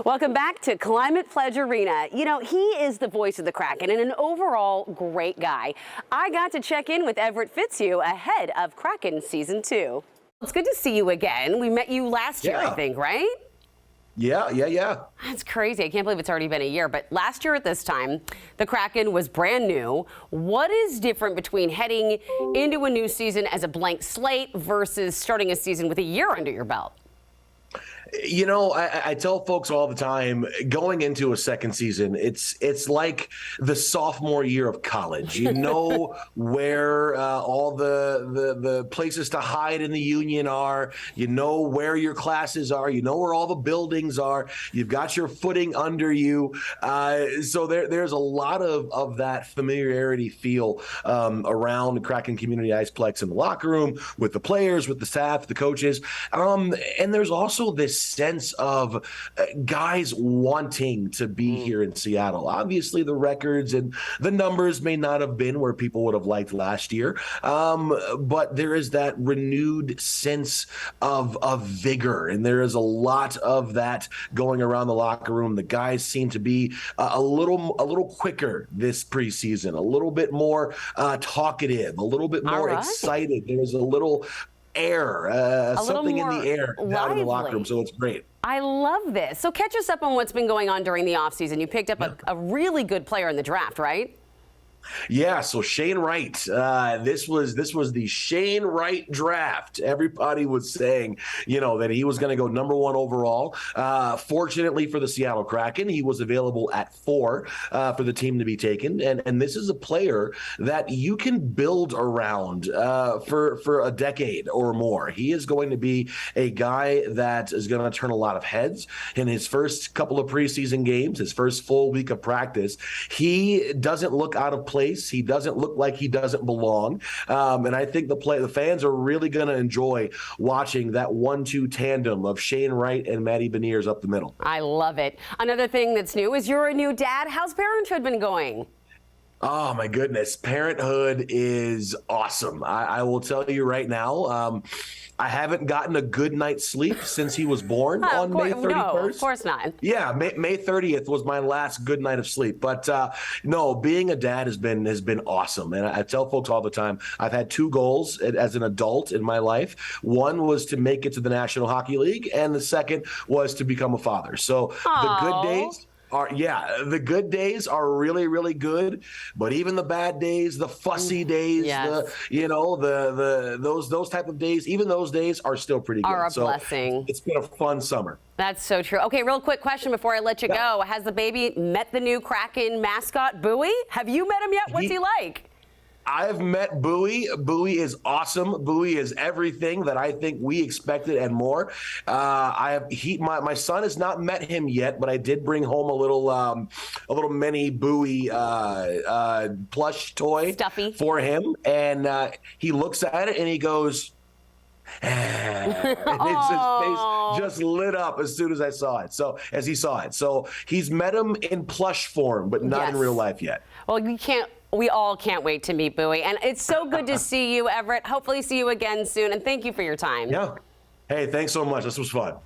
Welcome back to Climate Pledge Arena. You know, he is the voice of the Kraken and an overall great guy. I got to check in with Everett Fitzhugh ahead of Kraken Season 2. It's good to see you again. We met you last year, I think, right? Yeah. That's crazy. I can't believe it's already been a year. But last year at this time, the Kraken was brand new. What is different between heading into a new season as a blank slate versus starting a season with a year under your belt? You know, I tell folks all the time, going into a second season, it's like the sophomore year of college. You know where all the places to hide in the union are. You know where your classes are. You know where all the buildings are. You've got your footing under you. So there's a lot of that familiarity feel around the Kraken Community Iceplex in the locker room, with the players, with the staff, the coaches. And there's also this sense of guys wanting to be here in Seattle. Obviously, the records and the numbers may not have been where people would have liked last year, but there is that renewed sense of vigor, and there is a lot of that going around the locker room. The guys seem to be a little quicker this preseason, a little bit more talkative, a little bit more excited. There's a little air, something in the air down in the locker room, so it's great. I love this. So catch us up on what's been going on during the offseason. You picked up a really good player in the draft, right? Yeah, so Shane Wright, this was the Shane Wright draft. Everybody was saying, you know, that he was going to go #1 overall. Fortunately for the Seattle Kraken, he was available at 4 for the team to be taken. And this is a player that you can build around for a decade or more. He is going to be a guy that is going to turn a lot of heads. In his first couple of preseason games, his first full week of practice, he doesn't look out of place. He doesn't look like he doesn't belong. And I think the fans are really going to enjoy watching that 1-2 tandem of Shane Wright and Matty Beniers up the middle. I love it. Another thing that's new is you're a new dad. How's parenthood been going? Oh, my goodness. Parenthood is awesome. I will tell you right now, I haven't gotten a good night's sleep since he was born on May 31st. No, of course not. Yeah, May 30th was my last good night of sleep. But no, being a dad has been awesome. And I tell folks all the time, I've had 2 goals as an adult in my life. One was to make it to the National Hockey League, and the second was to become a father. So the good days the good days are really, really good, but even the bad days, the fussy days, those type of days, even those days are still pretty good. Are a blessing. It's been a fun summer. That's so true. Okay, real quick question before I let you go. Has the baby met the new Kraken mascot, Bowie? Have you met him yet? What's he like? I've met Bowie. Bowie is awesome. Bowie is everything that I think we expected and more. My son has not met him yet, but I did bring home a little mini Bowie plush toy for him, and he looks at it and he goes, and his face just lit up as soon as he saw it. So he's met him in plush form, but not in real life yet. Well, we all can't wait to meet Bowie. And it's so good to see you, Everett. Hopefully see you again soon. And thank you for your time. Yeah. Hey, thanks so much. This was fun.